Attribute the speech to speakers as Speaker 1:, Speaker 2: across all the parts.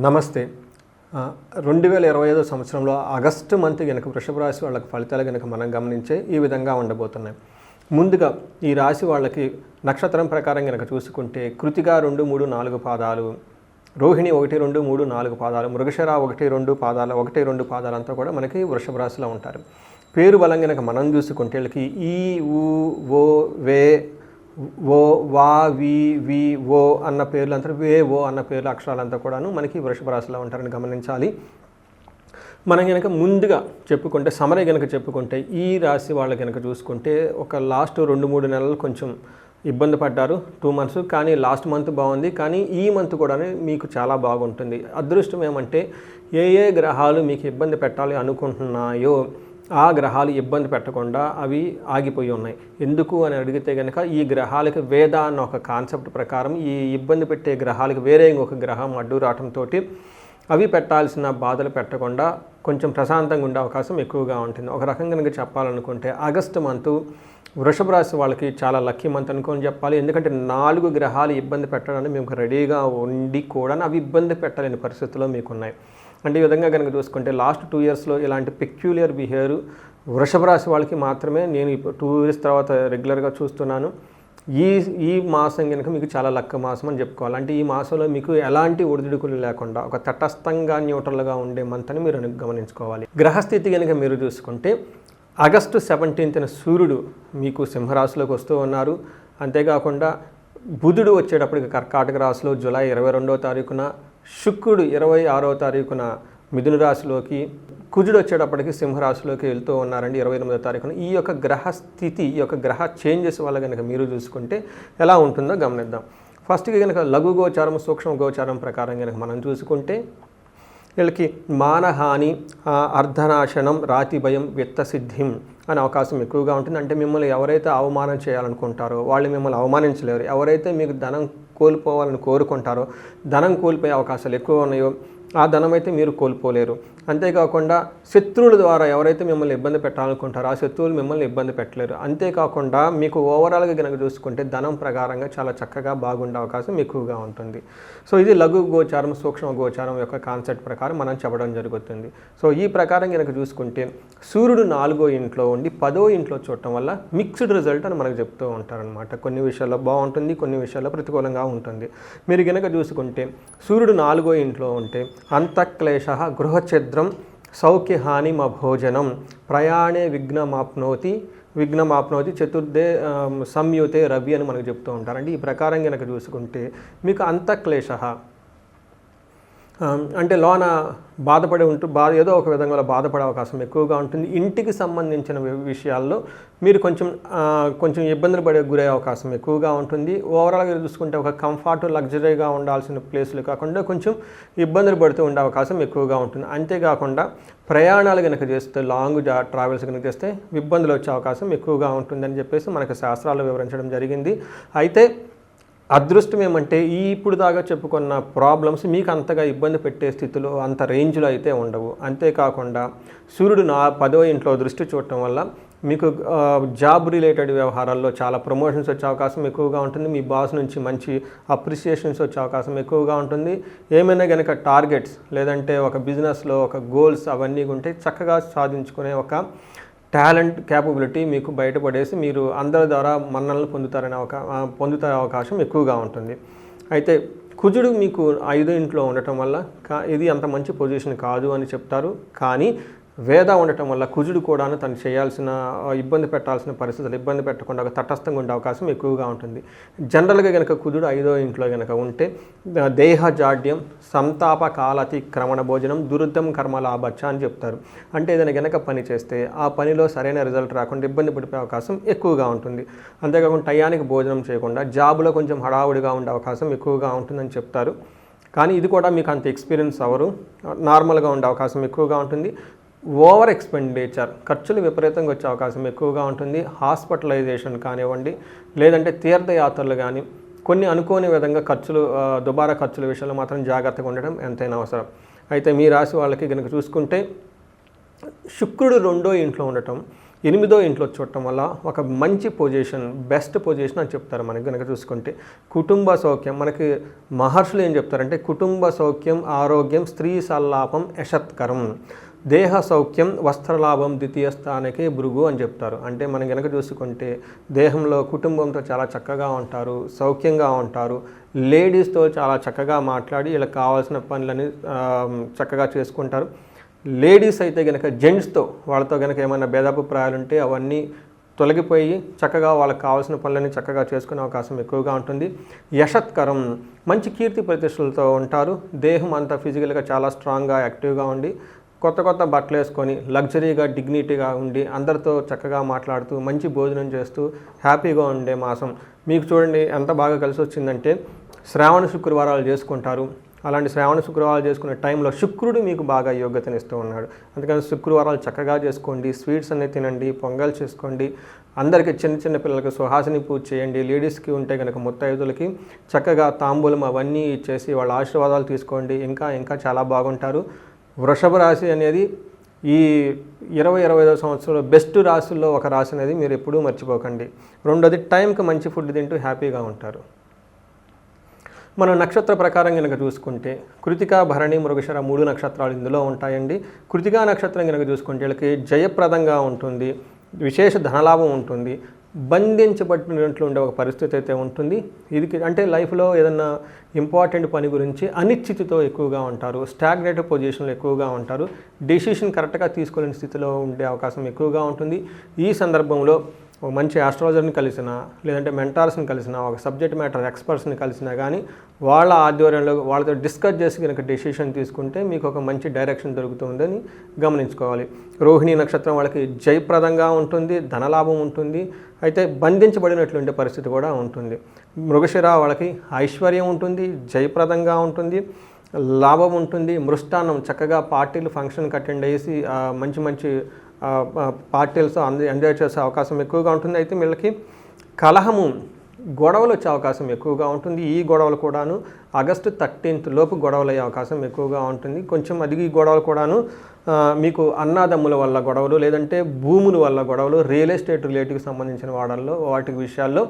Speaker 1: నమస్తే. 2025 సంవత్సరంలో August month గనక వృషభ రాశి వాళ్ళకి ఫలితాలు గనక మనం గమనించే ఈ విధంగా ఉండబోతున్నాయి. ముందుగా ఈ రాశి వాళ్ళకి నక్షత్రం ప్రకారం గనక చూసుకుంటే కృతిక 2, 3, 4 పాదాలు, రోహిణి 1, 2, 3, 4 పాదాలు, మృగశిర 1, 2 పాదాలు, 1, 2 పాదాలంతా కూడా మనకి వృషభ రాశిలో ఉంటారు. పేరు బలం గనక మనం చూసుకుంటే వీళ్ళకి ఈ, ఊ, ఓ, వే, ఓ, వా, వి, వి, ఓ అన్న పేర్లు అంతా, వే, ఓ అన్న పేర్లు అక్షరాలంతా కూడాను మనకి వృషభ రాశిలో ఉంటారని గమనించాలి. మనం కనుక ముందుగా చెప్పుకుంటే సమరీ కనుక చెప్పుకుంటే ఈ రాశి వాళ్ళు కనుక చూసుకుంటే ఒక లాస్ట్ 2-3 నెలలు కొంచెం ఇబ్బంది పడ్డారు, 2 months. కానీ లాస్ట్ మంత్ బాగుంది, కానీ ఈ మంత్ కూడా మీకు చాలా బాగుంటుంది. అదృష్టం ఏమంటే ఏ గ్రహాలు మీకు ఇబ్బంది పెట్టాలి అనుకుంటున్నాయో ఆ గ్రహాలు ఇబ్బంది పెట్టకుండా అవి ఆగిపోయి ఉన్నాయి. ఎందుకు అని అడిగితే కనుక ఈ గ్రహాలకి వేద అన్న ఒక కాన్సెప్ట్ ప్రకారం ఈ ఇబ్బంది పెట్టే గ్రహాలకి వేరే ఇంకొక గ్రహం అడ్డు రావడంతో అవి పెట్టాల్సిన బాధలు పెట్టకుండా కొంచెం ప్రశాంతంగా ఉండే అవకాశం ఎక్కువగా ఉంటుంది. ఒక రకంగా కనుక చెప్పాలనుకుంటే ఆగస్టు మంత్ వృషభ రాశి వాళ్ళకి చాలా లక్కీ మంత్ అనుకొని చెప్పాలి. ఎందుకంటే 4 గ్రహాలు ఇబ్బంది పెట్టడానికి మేము రెడీగా ఉండి కూడా అవి ఇబ్బంది పెట్టలేని పరిస్థితుల్లో మీకున్నాయి. అంటే ఈ విధంగా కనుక చూసుకుంటే లాస్ట్ 2 yearsలో ఇలాంటి పెక్యులియర్ బిహేవియర్ వృషభ రాశి వాళ్ళకి మాత్రమే నేను 2 years తర్వాత రెగ్యులర్గా చూస్తున్నాను. ఈ మాసం కనుక మీకు చాలా లక్క మాసం అని చెప్పుకోవాలి. అంటే ఈ మాసంలో మీకు ఎలాంటి ఒడిదుడుకులు లేకుండా ఒక తటస్థంగా న్యూట్రల్గా ఉండే మంత్ అని మీరు గమనించుకోవాలి. గ్రహస్థితి కనుక మీరు చూసుకుంటే ఆగస్టు 17th సూర్యుడు మీకు సింహరాశిలోకి వస్తూ ఉన్నారు. అంతేకాకుండా బుధుడు వచ్చేటప్పటికి కర్కాటక రాశిలో జూలై 22వ తారీఖున, శుక్రుడు 26వ తారీఖున మిథున రాశిలోకి, కుజుడు వచ్చేటప్పటికి సింహరాశిలోకి వెళ్తూ ఉన్నారండి 28వ తారీఖున. ఈ యొక్క గ్రహస్థితి, ఈ యొక్క గ్రహ చేంజెస్ వల్ల కనుక మీరు చూసుకుంటే ఎలా ఉంటుందో గమనిద్దాం. ఫస్ట్కి కనుక లఘు గోచారం, సూక్ష్మ గోచారం ప్రకారం కనుక మనం చూసుకుంటే వీళ్ళకి మానహాని, అర్ధనాశనం, రాతి భయం, విత్తసిద్ధిం అనే అవకాశం ఎక్కువగా ఉంటుంది. అంటే మిమ్మల్ని ఎవరైతే అవమానం చేయాలనుకుంటారో వాళ్ళు మిమ్మల్ని అవమానించలేరు. ఎవరైతే మీకు ధనం కోల్పోవాలని కోరుకుంటారో ధనం కోల్పోయే అవకాశాలు ఎక్కువ ఉన్నాయో ఆ ధనం అయితే మీరు కోల్పోలేరు. అంతేకాకుండా శత్రువుల ద్వారా ఎవరైతే మిమ్మల్ని ఇబ్బంది పెట్టాలనుకుంటారో ఆ శత్రువులు మిమ్మల్ని ఇబ్బంది పెట్టలేరు. అంతేకాకుండా మీకు ఓవరాల్గా కనుక చూసుకుంటే ధనం ప్రకారంగా చాలా చక్కగా బాగుండే అవకాశం ఎక్కువగా ఉంటుంది. సో ఇది లఘు గోచారం, సూక్ష్మ గోచారం యొక్క కాన్సెప్ట్ ప్రకారం మనం చెప్పడం జరుగుతుంది. సో ఈ ప్రకారం కనుక చూసుకుంటే సూర్యుడు 4వ ఇంట్లో ఉండి 10వ ఇంట్లో చూడటం వల్ల మిక్స్డ్ రిజల్ట్ అని మనకు చెప్తూ ఉంటారనమాట. కొన్ని విషయాల్లో బాగుంటుంది, కొన్ని విషయాల్లో ప్రతికూలంగా ఉంటుంది. మీరు కనుక చూసుకుంటే సూర్యుడు 4వ ఇంట్లో ఉంటే అంతఃక్లేశ, గృహఛిద్రం, సౌఖ్యహాని భోజనం, ప్రయాణే విఘ్నమాప్నోతి చతుర్థే సంయుతే రవి అని మనకు చెప్తూ ఉంటారు. అంటే ఈ ప్రకారం కనుక చూసుకుంటే మీకు అంతఃక్లేశ అంటే లోన బాధపడి ఏదో ఒక విధంగా బాధపడే అవకాశం ఎక్కువగా ఉంటుంది. ఇంటికి సంబంధించిన విషయాల్లో మీరు కొంచెం ఇబ్బందులు పడే గురయ్యే అవకాశం ఎక్కువగా ఉంటుంది. ఓవరాల్గా చూసుకుంటే ఒక కంఫర్ట్, లగ్జరీగా ఉండాల్సిన ప్లేస్లు కాకుండా కొంచెం ఇబ్బందులు పడుతూ ఉండే అవకాశం ఎక్కువగా ఉంటుంది. అంతేకాకుండా ప్రయాణాలు కనుక చేస్తే, లాంగ్ ట్రావెల్స్ కనుక చేస్తే ఇబ్బందులు వచ్చే అవకాశం ఎక్కువగా ఉంటుందని చెప్పేసి మనకు శాస్త్రాలు వివరించడం జరిగింది. అయితే అదృష్టం ఏమంటే ఇప్పుడు దాకా చెప్పుకున్న ప్రాబ్లమ్స్ మీకు అంతగా ఇబ్బంది పెట్టే స్థితిలో అంత రేంజ్లో అయితే ఉండవు. అంతేకాకుండా సూర్యుడు 10వ ఇంట్లో దృష్టి చూడటం వల్ల మీకు జాబ్ రిలేటెడ్ వ్యవహారాల్లో చాలా ప్రమోషన్స్ వచ్చే అవకాశం ఎక్కువగా ఉంటుంది. మీ బాస్ నుంచి మంచి అప్రిసియేషన్స్ వచ్చే అవకాశం ఎక్కువగా ఉంటుంది. ఏమైనా కనుక టార్గెట్స్ లేదంటే ఒక బిజినెస్లో ఒక గోల్స్ అవన్నీ ఉంటే చక్కగా సాధించుకునే ఒక టాలెంట్, క్యాపబిలిటీ మీకు బయటపడేసి మీరు అందరి ద్వారా మన్ననలు పొందుతారే అవకాశం ఎక్కువగా ఉంటుంది. అయితే కుజుడు మీకు 5వ ఇంట్లో ఉండటం వల్ల ఇది అంత మంచి పొజిషన్ కాదు అని చెప్తారు. కానీ వేద ఉండటం వల్ల కుజుడు కూడా తను చేయాల్సిన ఇబ్బంది పెట్టాల్సిన పరిస్థితులు ఇబ్బంది పెట్టకుండా ఒక తటస్థంగా ఉండే అవకాశం ఎక్కువగా ఉంటుంది. జనరల్గా కనుక కుజుడు 5వ ఇంట్లో కనుక ఉంటే దేహజాడ్యం, సంతాప కాలాతిక్రమణ భోజనం, దురుద్ధం కర్మ లాభచ్చ అని చెప్తారు. అంటే ఏదైనా కనుక పని చేస్తే ఆ పనిలో సరైన రిజల్ట్ రాకుండా ఇబ్బంది పడిపోయే అవకాశం ఎక్కువగా ఉంటుంది. అంతేకాకుండా టయానికి భోజనం చేయకుండా జాబులో కొంచెం హడావుడిగా ఉండే అవకాశం ఎక్కువగా ఉంటుందని చెప్తారు. కానీ ఇది కూడా మీకు అంత ఎక్స్పీరియన్స్ అవ్వరు, నార్మల్గా ఉండే అవకాశం ఎక్కువగా ఉంటుంది. ఓవర్ ఎక్స్పెండిచర్, ఖర్చులు విపరీతంగా వచ్చే అవకాశం ఎక్కువగా ఉంటుంది. హాస్పిటలైజేషన్ కానివ్వండి, లేదంటే తీర్థయాత్రలు కానీ కొన్ని అనుకోని విధంగా దుబారా ఖర్చుల విషయంలో మాత్రం జాగ్రత్తగా ఉండడం ఎంతైనా అవసరం. అయితే మీ రాశి వాళ్ళకి కనుక చూసుకుంటే శుక్రుడు 2వ ఇంట్లో ఉండటం 8వ ఇంట్లో చూడటం వల్ల ఒక మంచి పొజిషన్, బెస్ట్ పొజిషన్ అని చెప్తారు. మనకి కనుక చూసుకుంటే కుటుంబ సౌఖ్యం, మనకి మహర్షులు ఏం చెప్తారంటే కుటుంబ సౌఖ్యం, ఆరోగ్యం, స్త్రీ సల్లాపం, యశత్కరం, దేహ సౌఖ్యం, వస్త్రలాభం, ద్వితీయ స్థానకే భృగు అని చెప్తారు. అంటే మనం కనుక చూసుకుంటే దేహంలో కుటుంబంతో చాలా చక్కగా ఉంటారు, సౌఖ్యంగా ఉంటారు, లేడీస్తో చాలా చక్కగా మాట్లాడి వీళ్ళకి కావాల్సిన పనులని చక్కగా చేసుకుంటారు. లేడీస్ అయితే కనుక జెంట్స్తో వాళ్ళతో కనుక ఏమైనా భేదాభిప్రాయాలు ఉంటే అవన్నీ తొలగిపోయి చక్కగా వాళ్ళకి కావాల్సిన పనులన్నీ చక్కగా చేసుకునే అవకాశం ఎక్కువగా ఉంటుంది. యశత్కరం, మంచి కీర్తి ప్రతిష్టలతో ఉంటారు. దేహం అంతా ఫిజికల్గా చాలా స్ట్రాంగ్గా, యాక్టివ్గా ఉండి కొత్త కొత్త బట్టలు వేసుకొని లగ్జరీగా, డిగ్నిటీగా ఉండి అందరితో చక్కగా మాట్లాడుతూ మంచి భోజనం చేస్తూ హ్యాపీగా ఉండే మాసం. మీకు చూడండి ఎంత బాగా కలిసి వచ్చిందంటే శ్రావణ శుక్రవారాలు చేసుకుంటారు. అలాంటి శ్రావణ శుక్రవారాలు చేసుకునే టైంలో శుక్రుడు మీకు బాగా యోగ్యతనిస్తూ ఉన్నాడు. అందుకని శుక్రవారాలు చక్కగా చేసుకోండి, స్వీట్స్ అన్నీ తినండి, పొంగల్ చేసుకోండి, అందరికీ చిన్న చిన్న పిల్లలకి సుహాసిని పూజ చేయండి. లేడీస్కి ఉంటే కనుక ముత్తైదులకి చక్కగా తాంబూలం అవన్నీ ఇచ్చేసి వాళ్ళ ఆశీర్వాదాలు తీసుకోండి. ఇంకా ఇంకా చాలా బాగుంటారు. వృషభ రాశి అనేది ఈ 20-25వ సంవత్సరంలో బెస్ట్ రాశుల్లో ఒక రాశి అనేది మీరు ఎప్పుడూ మర్చిపోకండి. రెండోది టైంకి మంచి ఫుడ్ తింటూ హ్యాపీగా ఉంటారు. మనం నక్షత్ర ప్రకారం కనుక చూసుకుంటే కృతికా, భరణి, మృగశిర 3 నక్షత్రాలు ఇందులో ఉంటాయండి. కృతికా నక్షత్రం కనుక చూసుకుంటే వీళ్ళకి జయప్రదంగా ఉంటుంది, విశేష ధనలాభం ఉంటుంది, బంధించబడినట్లు ఉండే ఒక పరిస్థితి అయితే ఉంటుంది. ఇది అంటే లైఫ్లో ఏదన్నా ఇంపార్టెంట్ పని గురించి అనిశ్చితితో ఎక్కువగా ఉంటారు, స్టాగ్నేటివ్ పొజిషన్లో ఎక్కువగా ఉంటారు, డెసిషన్ కరెక్ట్గా తీసుకోలేని స్థితిలో ఉండే అవకాశం ఎక్కువగా ఉంటుంది. ఈ సందర్భంలో ఒక మంచి ఆస్ట్రాలజర్ని కలిసినా, లేదంటే మెంటార్స్ని కలిసినా, ఒక సబ్జెక్ట్ మ్యాటర్ ఎక్స్పర్ట్స్ని కలిసినా కానీ వాళ్ళ ఆధ్వర్యంలో వాళ్ళతో డిస్కస్ చేసి కనుక డెసిషన్ తీసుకుంటే మీకు ఒక మంచి డైరెక్షన్ దొరుకుతుందని గమనించుకోవాలి. రోహిణి నక్షత్రం వాళ్ళకి జయప్రదంగా ఉంటుంది, ధనలాభం ఉంటుంది, అయితే బంధించబడినట్లుండే పరిస్థితి కూడా ఉంటుంది. మృగశిర వాళ్ళకి ఐశ్వర్యం ఉంటుంది, జయప్రదంగా ఉంటుంది, లాభం ఉంటుంది. మృష్టాన్నం చక్కగా పార్టీలు ఫంక్షన్కి అటెండ్ అయ్యేసి మంచి మంచి పార్టీలతో ఎంజాయ్ చేసే అవకాశం ఎక్కువగా ఉంటుంది. అయితే వీళ్ళకి కలహము, గొడవలు వచ్చే అవకాశం ఎక్కువగా ఉంటుంది. ఈ గొడవలు కూడాను ఆగస్టు 13th లోపు గొడవలు అయ్యే అవకాశం ఎక్కువగా ఉంటుంది. కొంచెం ఈ గొడవలు కూడాను మీకు అన్నాదమ్ముల వల్ల గొడవలు, లేదంటే భూముల వల్ల గొడవలు, రియల్ ఎస్టేట్ రిలేటివ్కి సంబంధించిన వాటి విషయాల్లో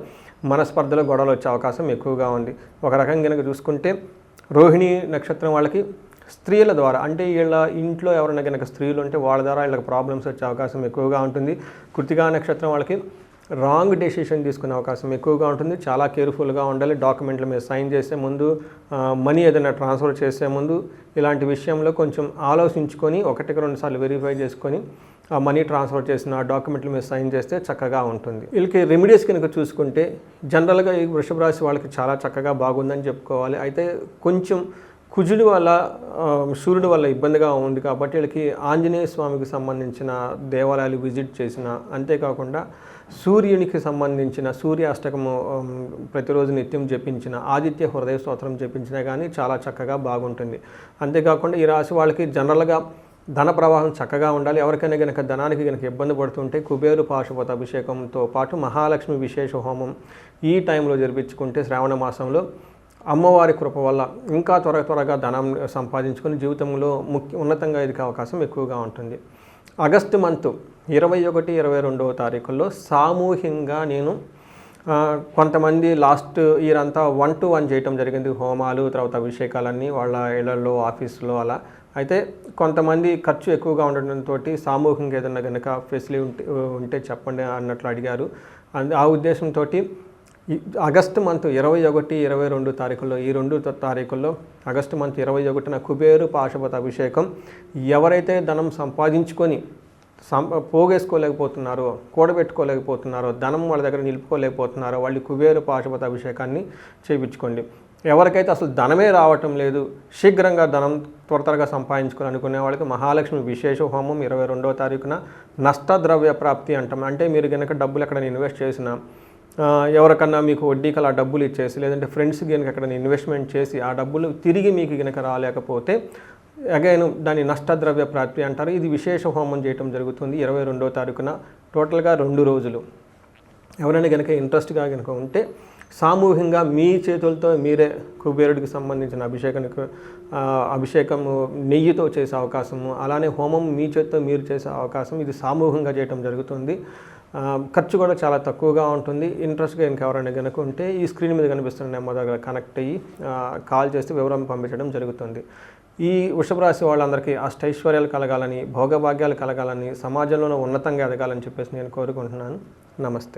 Speaker 1: మనస్పర్ధలో గొడవలు వచ్చే అవకాశం ఎక్కువగా ఉంది. ఒక రకంగా కనుక చూసుకుంటే రోహిణి నక్షత్రం వాళ్ళకి స్త్రీల ద్వారా, అంటే వీళ్ళ ఇంట్లో ఎవరైనా కనుక స్త్రీలు ఉంటే వాళ్ళ ద్వారా వీళ్ళకి ప్రాబ్లమ్స్ వచ్చే అవకాశం ఎక్కువగా ఉంటుంది. కృతికా నక్షత్రం వాళ్ళకి రాంగ్ డెసిషన్ తీసుకునే అవకాశం ఎక్కువగా ఉంటుంది. చాలా కేర్ఫుల్గా ఉండాలి. డాక్యుమెంట్ల మీద సైన్ చేసే ముందు, మనీ ఏదైనా ట్రాన్స్ఫర్ చేసే ముందు ఇలాంటి విషయంలో కొంచెం ఆలోచించుకొని 1-2 సార్లు వెరిఫై చేసుకొని ఆ మనీ ట్రాన్స్ఫర్ చేసిన డాక్యుమెంట్ల మీద సైన్ చేస్తే చక్కగా ఉంటుంది. వీళ్ళకి రెమెడీస్ కనుక చూసుకుంటే జనరల్గా ఈ వృషభ రాశి వాళ్ళకి చాలా చక్కగా బాగుందని చెప్పుకోవాలి. అయితే కొంచెం కుజుడి వల్ల, సూర్యుడి వల్ల ఇబ్బందిగా ఉంది కాబట్టి వీళ్ళకి ఆంజనేయ స్వామికి సంబంధించిన దేవాలయాలు విజిట్ చేసిన, అంతేకాకుండా సూర్యునికి సంబంధించిన సూర్యాష్టకము ప్రతిరోజు నిత్యం జపించిన, ఆదిత్య హృదయ స్తోత్రం జపించినా కానీ చాలా చక్కగా బాగుంటుంది. అంతేకాకుండా ఈ రాశి వాళ్ళకి జనరల్గా ధన ప్రవాహం చక్కగా ఉండాలి. ఎవరికైనా కనుక ధనానికి కనుక ఇబ్బంది పడుతుంటే కుబేరు పాశుపత అభిషేకంతో పాటు మహాలక్ష్మి విశేష హోమం ఈ టైంలో జరిపించుకుంటే శ్రావణ మాసంలో అమ్మవారి కృప వల్ల ఇంకా త్వరగా ధనం సంపాదించుకొని జీవితంలో ఉన్నతంగా ఎదిగే అవకాశం ఎక్కువగా ఉంటుంది. ఆగస్టు మంత్ 21-22వ తారీఖుల్లో సామూహికంగా నేను కొంతమంది లాస్ట్ ఇయర్ అంతా 1-to-1 చేయటం జరిగింది. హోమాలు, తర్వాత అభిషేకాలన్నీ వాళ్ళ ఇళ్లలో, ఆఫీసులో అలా. అయితే కొంతమంది ఖర్చు ఎక్కువగా ఉండడంతో సామూహికంగా ఏదన్నా కనుక ఫెసిలిటీ ఉంటే చెప్పండి అన్నట్లు అడిగారు. ఆ ఉద్దేశంతో ఆగస్టు మంత్ 21-22 తారీఖుల్లో, ఈ 2 తారీఖుల్లో ఆగస్టు మంత్ 21న కుబేరు పాశుపత అభిషేకం. ఎవరైతే ధనం సంపాదించుకొని పోగేసుకోలేకపోతున్నారో, కూడబెట్టుకోలేకపోతున్నారో, ధనం వాళ్ళ దగ్గర నిలుపుకోలేకపోతున్నారో వాళ్ళు కుబేరు పాశుపత అభిషేకాన్ని చేయించుకోండి. ఎవరికైతే అసలు ధనమే రావటం లేదు, శీఘ్రంగా ధనం త్వరగా సంపాదించుకొని అనుకునే వాళ్ళకి మహాలక్ష్మి విశేష హోమం 22వ తారీఖున నష్టద్రవ్య ప్రాప్తి అంటాం. అంటే మీరు కనుక డబ్బులు ఎక్కడైనా ఇన్వెస్ట్ చేసినా, ఎవరికన్నా మీకు వడ్డీకి అలా డబ్బులు ఇచ్చేసి, లేదంటే ఫ్రెండ్స్కి కనుక ఎక్కడైనా ఇన్వెస్ట్మెంట్ చేసి ఆ డబ్బులు తిరిగి మీకు కనుక రాలేకపోతే అగైన్ దాన్ని నష్టద్రవ్య ప్రాప్తి అంటారు. ఇది విశేష హోమం చేయటం జరుగుతుంది 22వ తారీఖున. టోటల్గా 2 రోజులు. ఎవరైనా కనుక ఇంట్రెస్ట్గా కనుక ఉంటే సామూహికంగా మీ చేతులతో మీరే కుబేరుడికి సంబంధించిన అభిషేకము నెయ్యితో చేసే అవకాశము, అలానే హోమం మీ చేతితో మీరు చేసే అవకాశం, ఇది సామూహికంగా చేయటం జరుగుతుంది. ఖర్చు కూడా చాలా తక్కువగా ఉంటుంది. ఇంట్రెస్ట్గా ఇంకెవరైనా కనుక ఉంటే ఈ స్క్రీన్ మీద కనిపిస్తున్న నెంబర్ దగ్గర కనెక్ట్ అయ్యి కాల్ చేస్తే వివరం పంపించడం జరుగుతుంది. ఈ వృషభ రాశి వాళ్ళందరికీ అష్టైశ్వర్యాలు కలగాలని, భోగభాగ్యాలు కలగాలని, సమాజంలోనే ఉన్నతంగా ఎదగాలని చెప్పేసి నేను కోరుకుంటున్నాను. నమస్తే.